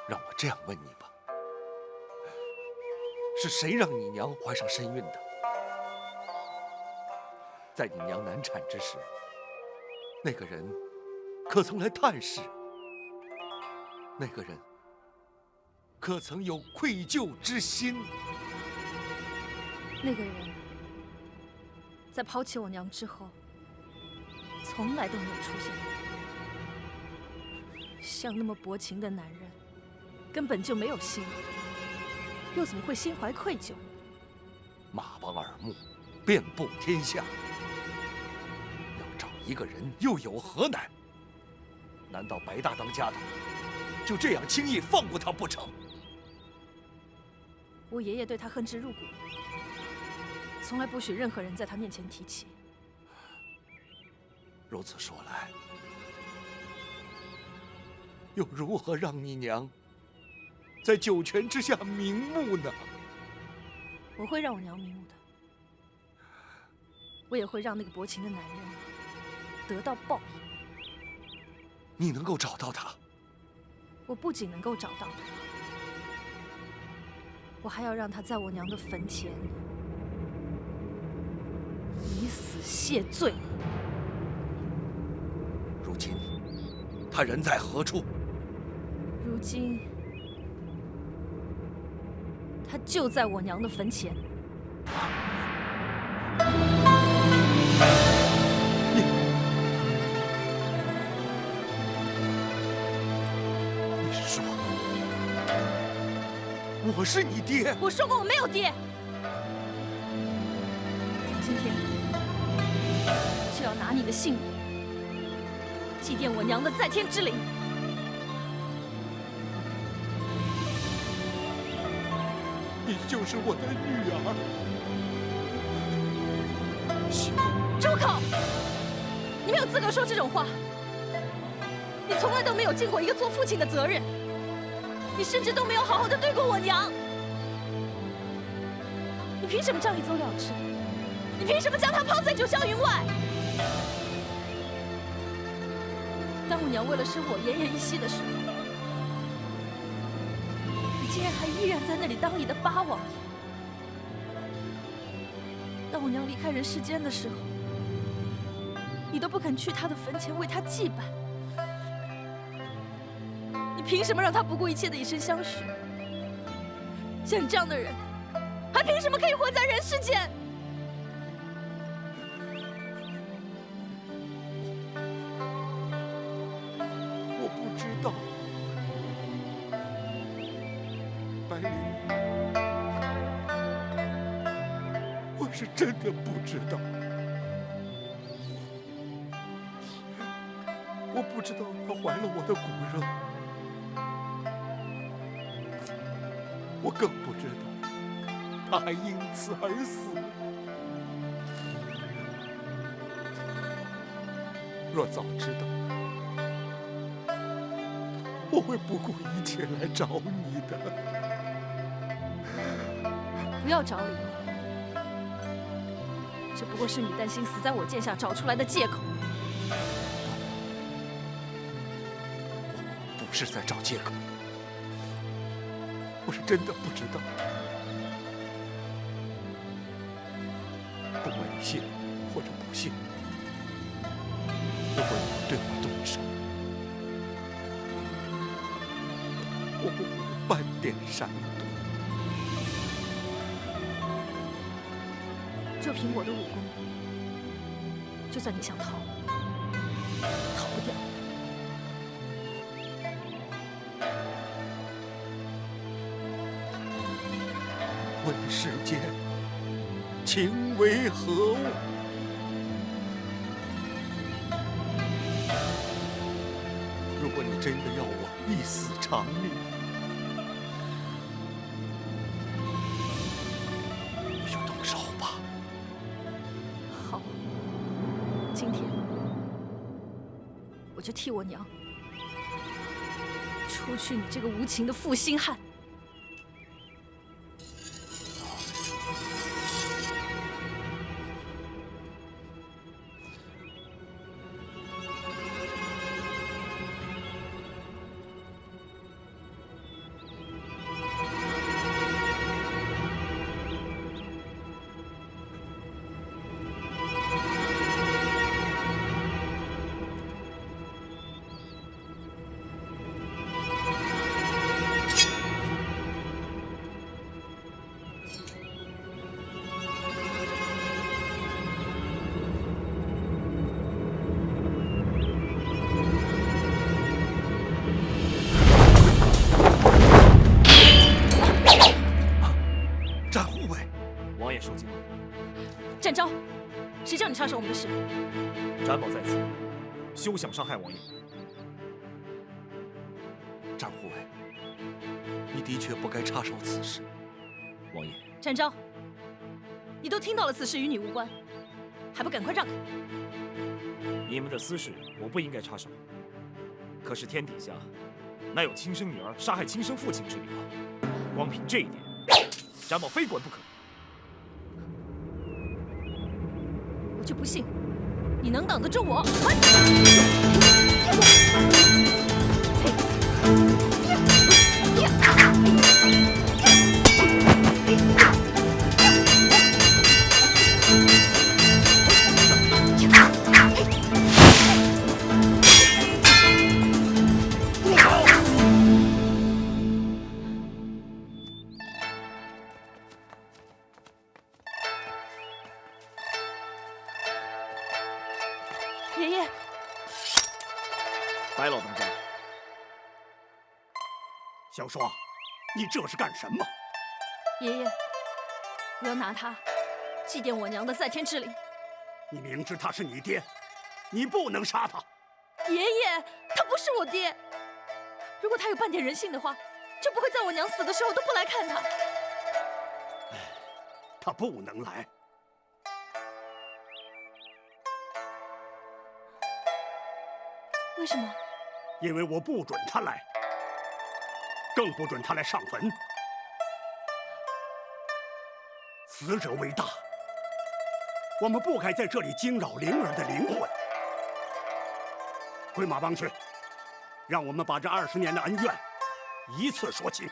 让我这样问你吧，是谁让你娘怀上身孕的？在你娘难产之时，那个人可曾来探视？那个人可曾有愧疚之心？那个人在抛弃我娘之后，从来都没有出现过。像那么薄情的男人，根本就没有心，又怎么会心怀愧疚？马帮耳目，遍布天下，要找一个人又有何难？难道白大当家的就这样轻易放过他不成？我爷爷对他恨之入骨，从来不许任何人在他面前提起。如此说来，又如何让你娘在九泉之下瞑目呢？我会让我娘瞑目的，我也会让那个薄情的男人得到报应。你能够找到他？我不仅能够找到他，我还要让他在我娘的坟前以死谢罪。如今他人在何处？如今他就在我娘的坟前。你是说我是你爹？我说过我没有爹。今天就要拿你的性命祭奠我娘的在天之灵。你就是我的女儿，行。住口！你没有资格说这种话。你从来都没有尽过一个做父亲的责任，你甚至都没有好好的对过我娘。你凭什么这样一走了之？你凭什么将她抛在九霄云外？当我娘为了生我奄奄一息的时候，你竟然还依然在那里当你的八王爷。当我娘离开人世间的时候，你都不肯去她的坟前为她祭拜。你凭什么让她不顾一切的以身相许？像你这样的人，还凭什么可以活在人世间？我不知道，白灵，我是真的不知道。我不知道她怀了我的骨肉，我更不知道她还因此而死。若早知道，我会不顾一切来找你的。不要找理由，这不过是你担心死在我剑下找出来的借口。不是在找借口，我是真的不知道。不管你信或者不信，如果你要对我动手，我不会有半点闪躲。就凭我的武功，就算你想逃，逃不掉。问世间情为何物？如果你真的要我一死偿命，你就动手吧。好，今天我就替我娘除去你这个无情的负心汉。谁叫你插手我们的事？展某在此，休想伤害王爷。展护卫，你的确不该插手此事。王爷，展昭，你都听到了，此事与你无关，还不赶快让开！你们的私事我不应该插手，可是天底下哪有亲生女儿杀害亲生父亲之理啊？光凭这一点，展某非管不可。我就不信你能挡得住我！爷爷，白老当家，小双，你这是干什么？爷爷，我要拿他祭奠我娘的在天之灵。你明知他是你爹，你不能杀他。爷爷，他不是我爹。如果他有半点人性的话，就不会在我娘死的时候都不来看他。他不能来。为什么？因为我不准他来，更不准他来上坟。死者为大，我们不该在这里惊扰灵儿的灵魂。回马帮去，让我们把这20年的恩怨一次说清。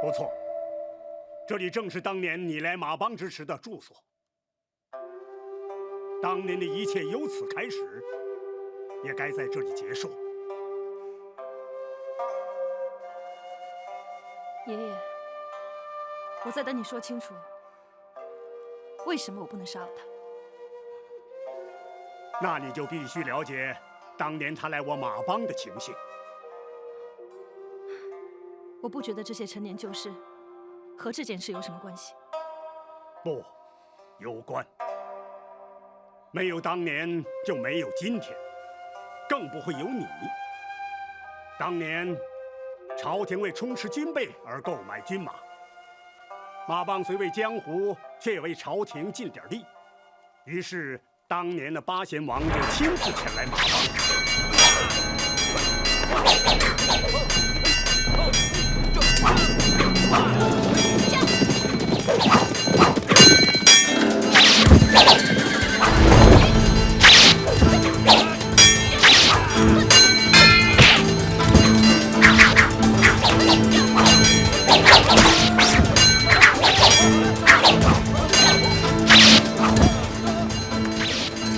不错，这里正是当年你来马帮之时的住所。当年的一切由此开始，也该在这里结束。爷爷，我在等你说清楚，为什么我不能杀了他。那你就必须了解当年他来我马帮的情形。我不觉得这些陈年旧事和这件事有什么关系。不，有关。没有当年，就没有今天，更不会有你。当年，朝廷为充实军备而购买军马，马帮虽为江湖，却也为朝廷尽点力。于是，当年的八贤王就亲自前来马帮。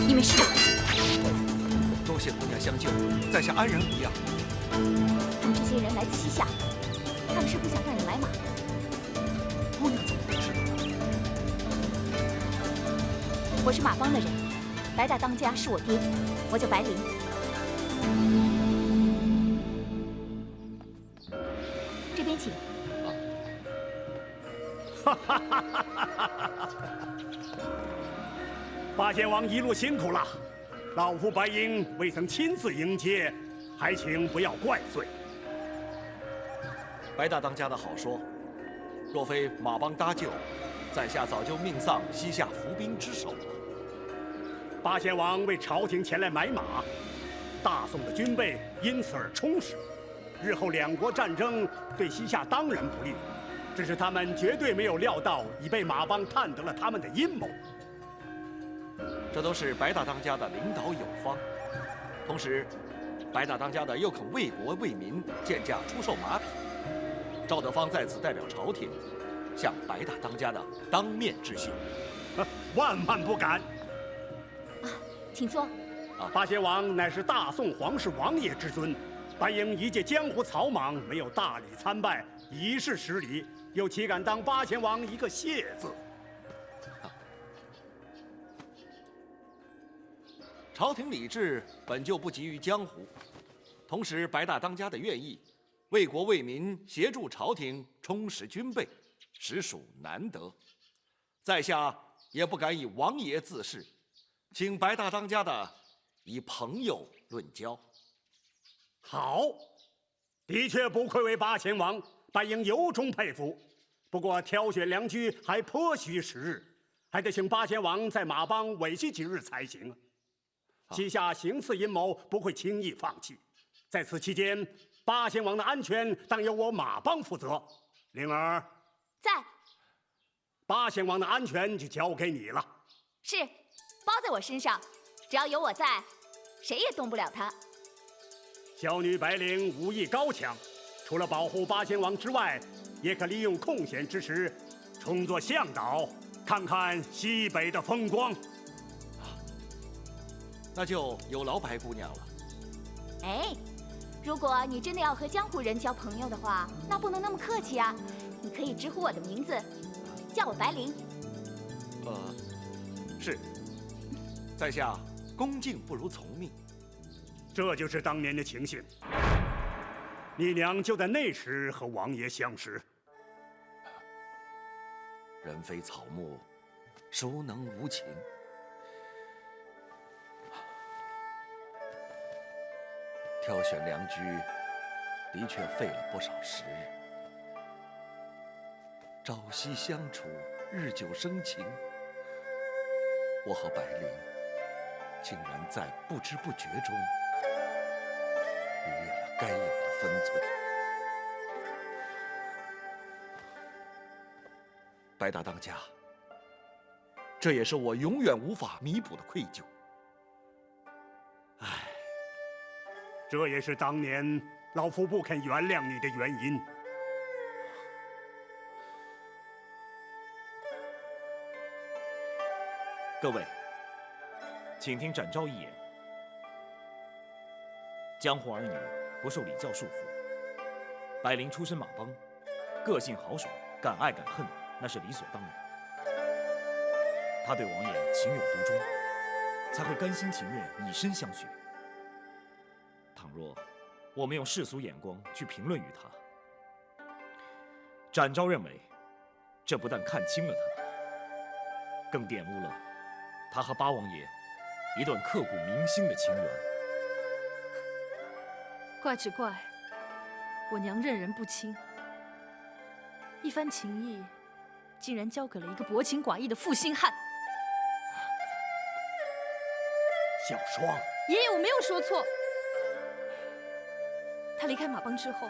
你没事吧？多谢姑娘相救，在下安然无恙。他们这些人来自西夏，他们是不想让你买马。姑娘怎么会知道？我是马帮的人，白大当家是我爹，我叫白灵。这边请。八贤王一路辛苦了，老夫白鹰未曾亲自迎接，还请不要怪罪。白大当家的好说，若非马帮搭救，在下早就命丧西夏伏兵之手了。八贤王为朝廷前来买马，大宋的军备因此而充实。日后两国战争对西夏当然不利，只是他们绝对没有料到已被马帮探得了他们的阴谋。这都是白大当家的领导有方，同时，白大当家的又肯为国为民贱价出售马匹。赵德芳在此代表朝廷，向白大当家的当面致谢。万万不敢！请坐。八贤王乃是大宋皇室王爷之尊，白鹰一介江湖草莽，没有大礼参拜，以示失礼，又岂敢当八贤王一个谢字？朝廷礼制本就不及于江湖，同时白大当家的愿意为国为民，协助朝廷充实军备，实属难得。在下也不敢以王爷自视，请白大当家的以朋友论交。好，的确不愧为八贤王，白应由衷佩服。不过挑选良驹还颇需时日，还得请八贤王在马帮委屈几日才行。旗下行刺阴谋，不会轻易放弃。在此期间，八贤王的安全当由我马帮负责。灵儿在。八贤王的安全就交给你了。是，包在我身上，只要有我在，谁也动不了他。小女白灵武艺高强，除了保护八贤王之外，也可利用空闲之时，充作向导，看看西北的风光。那就有劳白姑娘了。哎，如果你真的要和江湖人交朋友的话，那不能那么客气啊！你可以直呼我的名字，叫我白灵。是，在下恭敬不如从命。这就是当年的情形。你娘就在那时和王爷相识。人非草木，孰能无情？挑选良驹，的确费了不少时日。朝夕相处，日久生情，我和白灵竟然在不知不觉中逾越了该有的分寸。白大当家，这也是我永远无法弥补的愧疚。这也是当年老夫不肯原谅你的原因。各位，请听展昭一言。江湖儿女不受礼教束缚，白灵出身马帮，个性豪爽，敢爱敢恨，那是理所当然。他对王爷情有独钟，才会甘心情愿以身相许。倘若我们用世俗眼光去评论于他，展昭认为，这不但看轻了他，更玷污了他和八王爷一段刻骨铭心的情缘。怪只怪我娘任人不亲，一番情谊竟然交给了一个薄情寡义的负心汉。小双，爷爷，我没有说错。他离开马帮之后，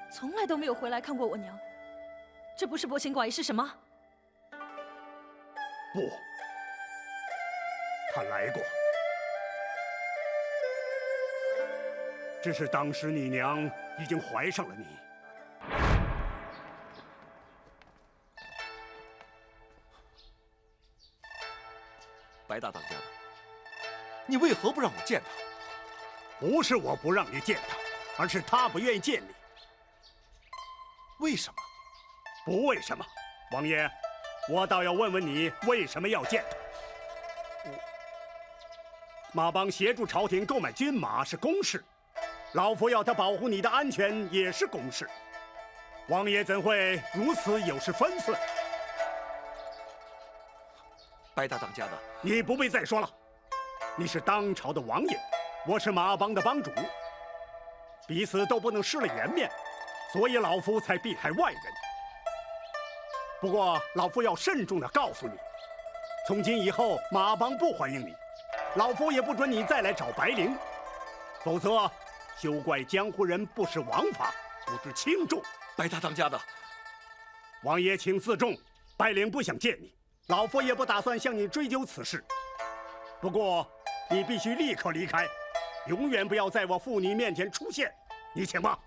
从来都没有回来看过我娘，这不是薄情寡义是什么？不，他来过，只是当时你娘已经怀上了你。白大当家的，你为何不让我见他？不是我不让你见他，而是他不愿意见你。为什么？不为什么，王爷，我倒要问问你，为什么要见他？马帮协助朝廷购买军马是公事，老夫要他保护你的安全也是公事。王爷怎会如此有失分寸？白大当家的，你不必再说了。你是当朝的王爷，我是马帮的帮主，彼此都不能失了颜面，所以老夫才避开外人。不过老夫要慎重地告诉你，从今以后马帮不欢迎你，老夫也不准你再来找白灵，否则休怪江湖人不识王法，不知轻重。白大当家的，王爷请自重，白灵不想见你，老夫也不打算向你追究此事。不过你必须立刻离开，永远不要在我父女面前出现。你请吧。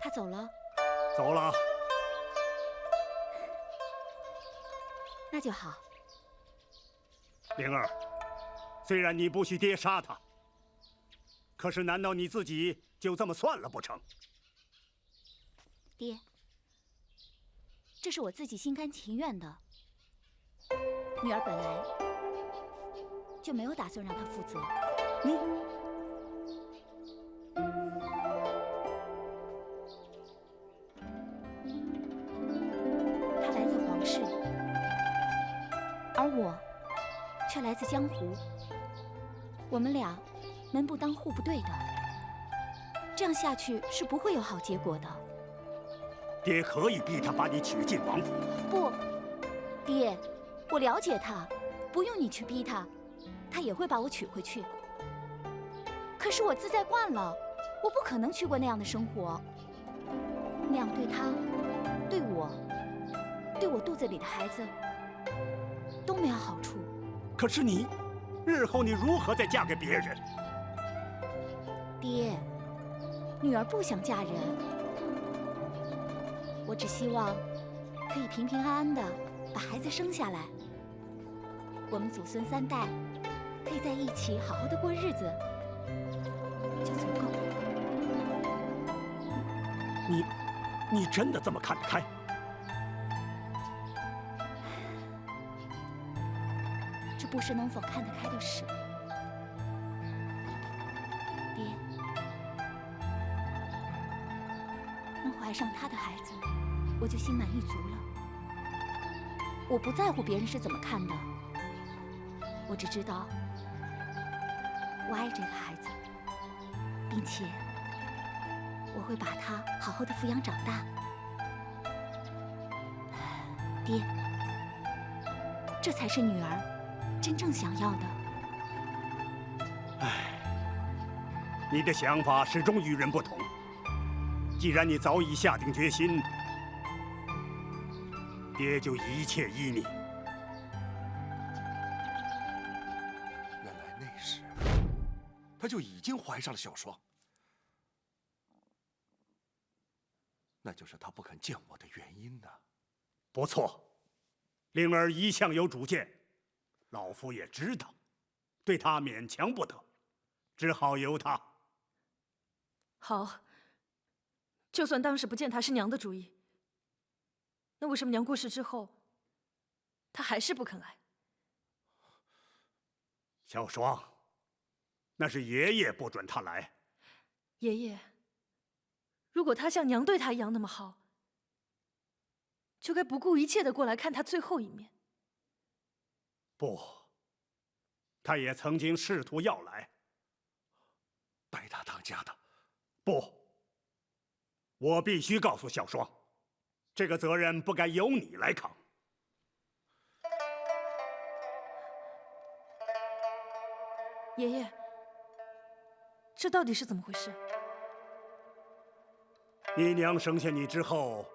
他走了？走了。那就好。灵儿，虽然你不许爹杀他，可是难道你自己就这么算了不成？爹，这是我自己心甘情愿的。女儿本来就没有打算让他负责。你，他来自皇室，而我却来自江湖。我们俩门不当户不对的，这样下去是不会有好结果的。爹可以逼他把你娶进王府。不，爹，我了解他，不用你去逼他，他也会把我娶回去。可是我自在惯了，我不可能去过那样的生活。那样对他、对我、对我肚子里的孩子都没有好处。可是你，日后你如何再嫁给别人？爹，女儿不想嫁人，我只希望可以平平安安的把孩子生下来，我们祖孙3代可以在一起好好的过日子，就足够。你真的这么看得开？这不是能否看得开的事。爹，能怀上他的孩子，我就心满意足了。我不在乎别人是怎么看的，我只知道我爱这个孩子，并且我会把他好好的抚养长大。爹，这才是女儿真正想要的。你的想法始终与人不同。既然你早已下定决心，爹就一切依你。原来那时，她就已经怀上了小双，那就是她不肯见我的原因呢。不错，灵儿一向有主见，老夫也知道，对她勉强不得，只好由她。好，就算当时不见他是娘的主意，那为什么娘过世之后，他还是不肯来？小双，那是爷爷不准她来。爷爷，如果他像娘对他一样那么好，就该不顾一切的过来看他最后一面。不，他也曾经试图要来。白大当家的，不，我必须告诉小双，这个责任不该由你来扛。爷爷，这到底是怎么回事？你娘生下你之后，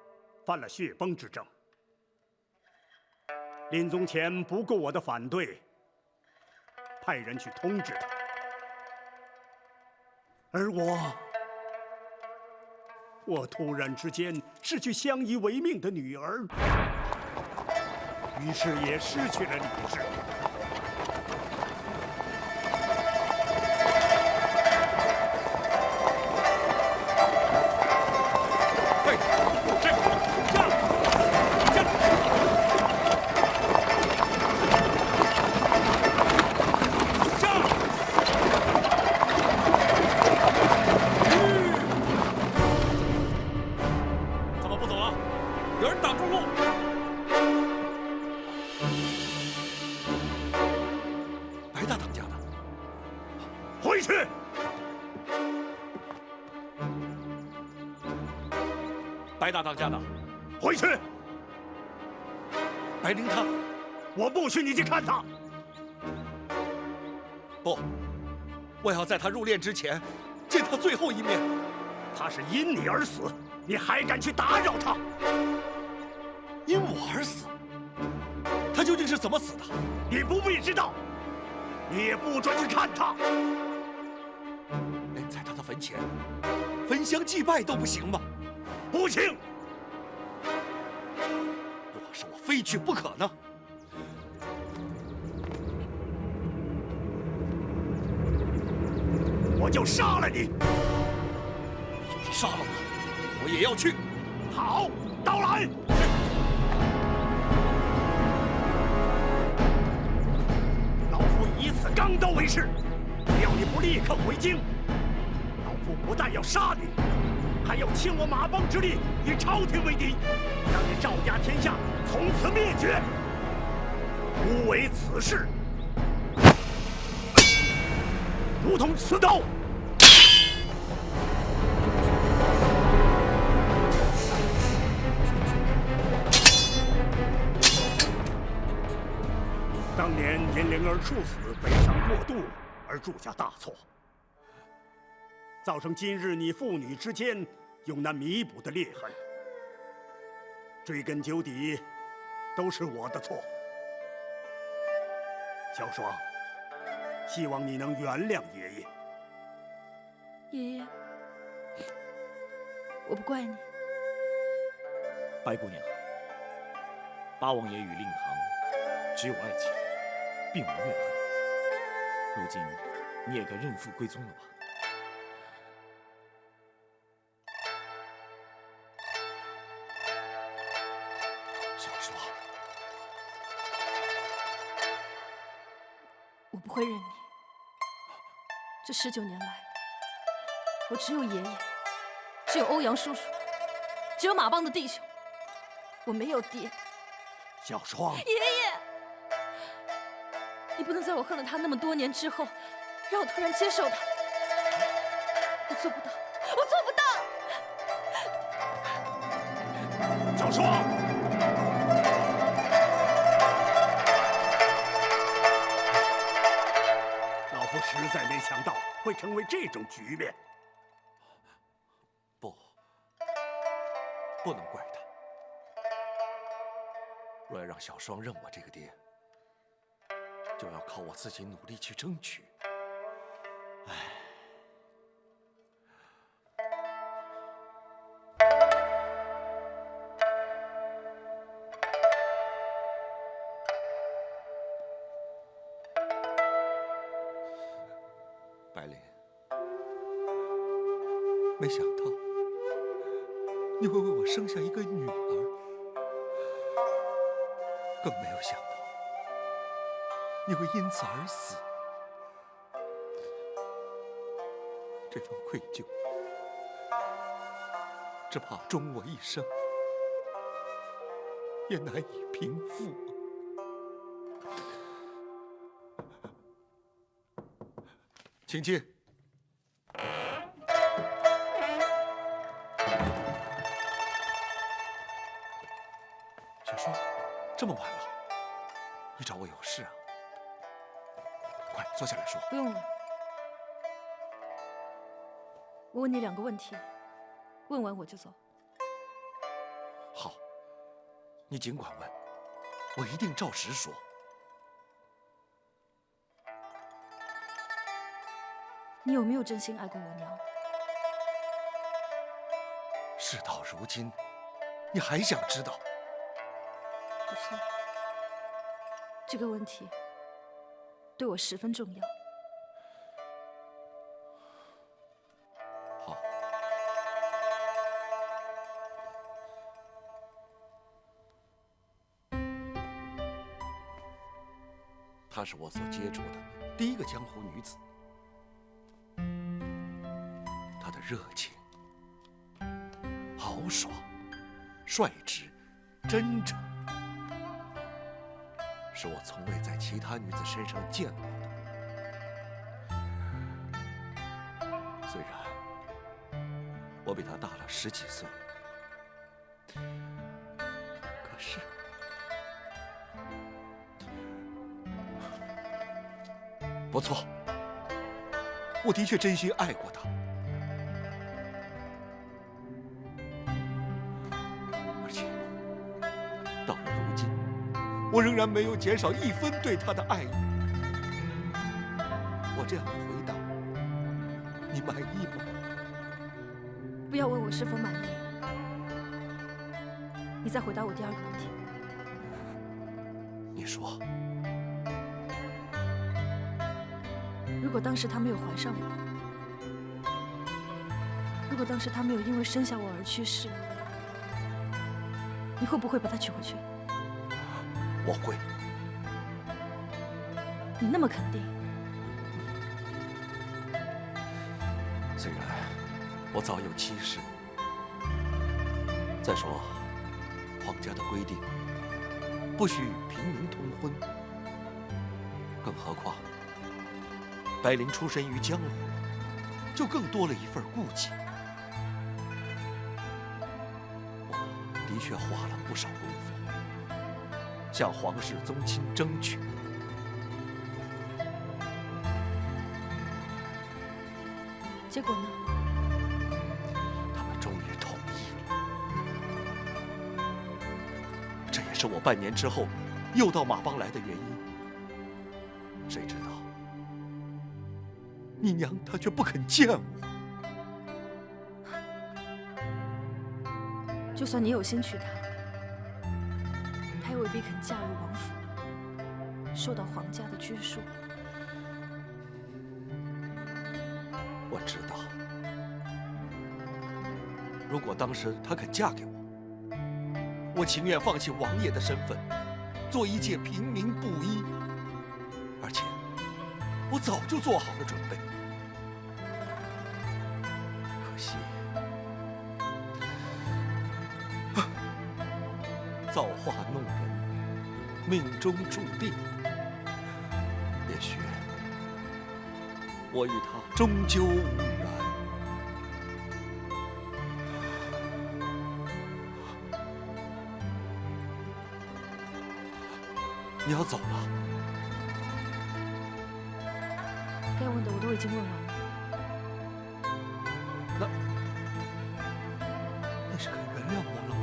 犯了血崩之症，临终前不顾我的反对，派人去通知她。而我突然之间失去相依为命的女儿，于是也失去了理智。回去！白大当家的，回去！白灵她，我不许你去看她。不，我要在她入殓之前见她最后一面。她是因你而死，你还敢去打扰她？因我而死？她究竟是怎么死的？你不必知道，你也不准去看她。连在她的坟前焚香祭拜都不行吗？不行！若是我非去不可呢？我就杀了你！就是杀了我，我也要去。好，刀来！老夫以此刚刀为誓，只要你不立刻回京，老夫不但要杀你，还要倾我马帮之力与朝廷为敌，让你赵家天下从此灭绝。吾为此事，如同刺刀。当年因灵儿处死，悲伤过度而铸下大错，造成今日你父女之间永难弥补的裂痕。追根究底，都是我的错。小双，希望你能原谅爷爷。爷爷，我不怪你。白姑娘，八王爷与令堂只有爱情，并无怨恨。如今你也该认父归宗了吧？小双，我不会认你。这19年来，我只有爷爷，只有欧阳叔叔，只有马帮的弟兄，我没有爹。小双，爷爷，你不能在我恨了他那么多年之后，让我突然接受他。我做不到，我做不到。小双，老夫实在没想到会成为这种局面。不能怪他。若要让小双认我这个爹，就要靠我自己努力去争取。唉。白灵，没想到你会为我生下一个女儿，更没有想到你会因此而死。这份愧疚，只怕终我一生也难以平复。请进。小双，这么晚了，你找我有事啊？快坐下来说。不用了，我问你2个问题，问完我就走。好，你尽管问，我一定照实说。你有没有真心爱过我娘？事到如今，你还想知道？不错，这个问题对我十分重要。好，她是我所接触的第一个江湖女子。她的热情、豪爽、率直、真诚，是我从未在其他女子身上见过的。虽然我比她大了10几岁，可是不错，我的确真心爱过她。而且到了如今，我仍然没有减少1分对她的爱意。我这样的回答，你满意吗？不要问我是否满意，你再回答我第二个问题。你说，如果当时他没有怀上我，如果当时他没有因为生下我而去世，你会不会把他娶回去？我会。你那么肯定？虽然我早有妻室，再说皇家的规定不许与平民通婚，更何况白灵出身于江湖，就更多了一份顾忌。我的确花了不少功夫，向皇室宗亲争取。结果呢？他们终于同意了，这也是我半年之后又到马帮来的原因。谁知道你娘她却不肯见我。就算你有心娶她，她也未必肯嫁入王府，受到皇家的拘束。我知道，如果当时她肯嫁给我，我情愿放弃王爷的身份，做一介平民布衣，而且我早就做好了准备。可惜，造化弄人，命中注定。也许我与他终究无缘。你要走了？该问的我都已经问完了。你是肯原谅我了吗？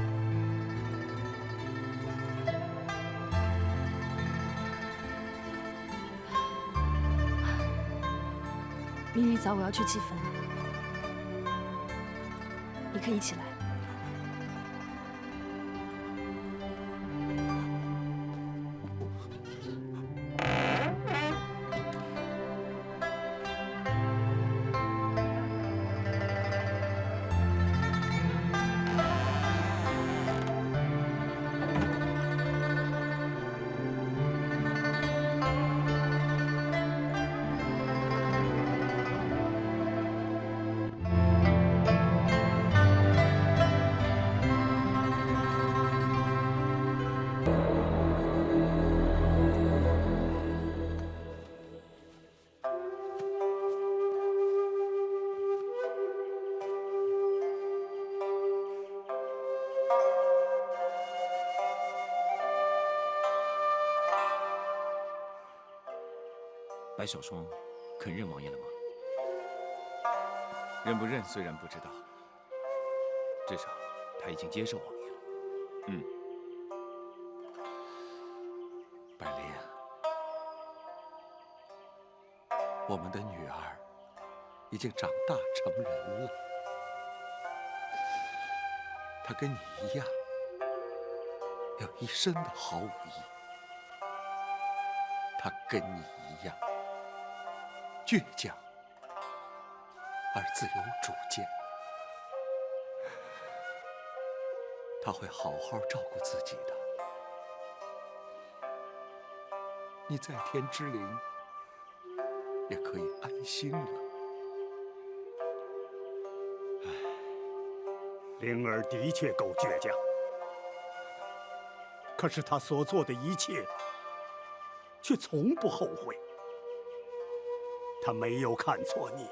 明日一早我要去祭坟，你可以一起来。白小霜肯认王爷了吗？认不认虽然不知道，至少他已经接受王爷了。百灵，我们的女儿已经长大成人了，她跟你一样，有一身的好武艺。她跟你一样，倔强而自有主见。她会好好照顾自己的。你在天之灵也可以安心了。灵儿的确够倔强，可是她所做的一切，却从不后悔。她没有看错你。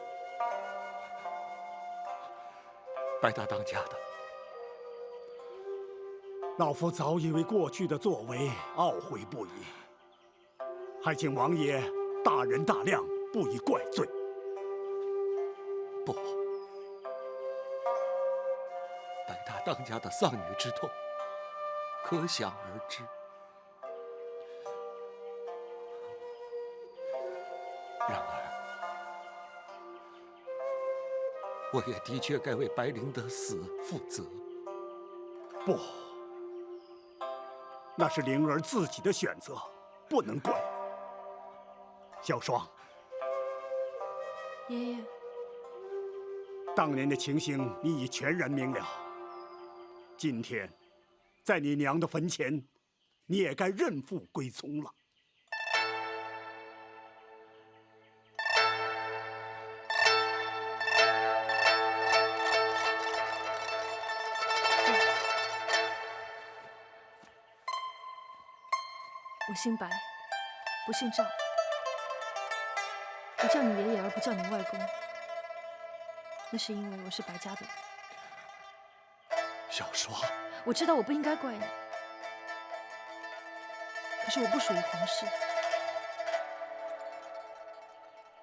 白大当家的，老夫早已为过去的作为懊悔不已，还请王爷大人大量，不以怪罪。不，白大当家的丧女之痛，可想而知。然而，我也的确该为白灵的死负责。不，那是灵儿自己的选择，不能怪你。小双，爷爷，当年的情形你已全然明了。今天，在你娘的坟前，你也该认父归宗了。我姓白，不姓赵。我叫你爷爷而不叫你外公，那是因为我是白家的人。小双，我知道我不应该怪你，可是我不属于皇室，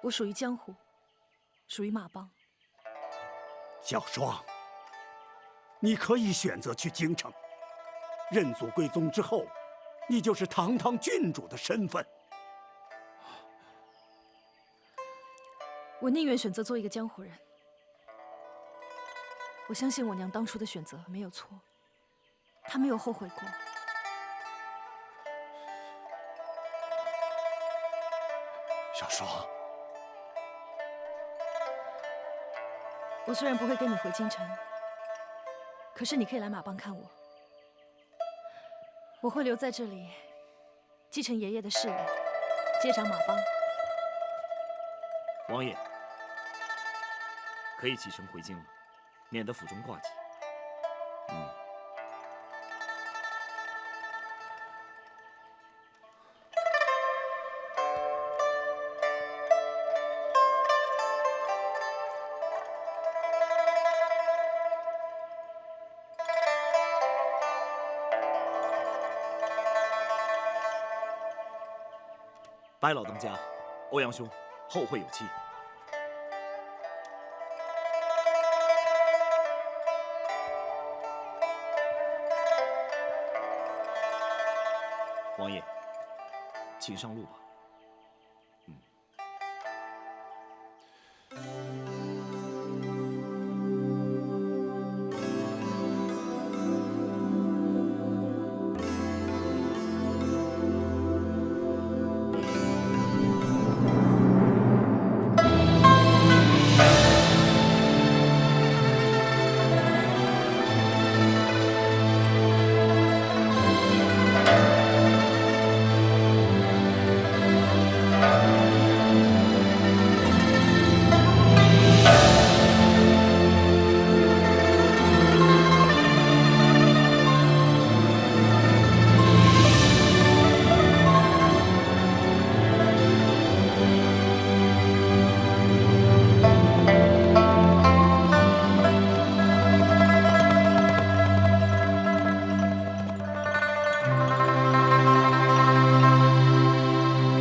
我属于江湖，属于马帮。小双，你可以选择去京城，认祖归宗之后，你就是堂堂郡主的身份。我宁愿选择做一个江湖人。我相信我娘当初的选择没有错，她没有后悔过。小双，我虽然不会跟你回京城，可是你可以来马帮看我。我会留在这里，继承爷爷的事业，接掌马帮。王爷，可以启程回京了，免得府中挂记。白老当家，欧阳兄，后会有期。王爷，请上路吧。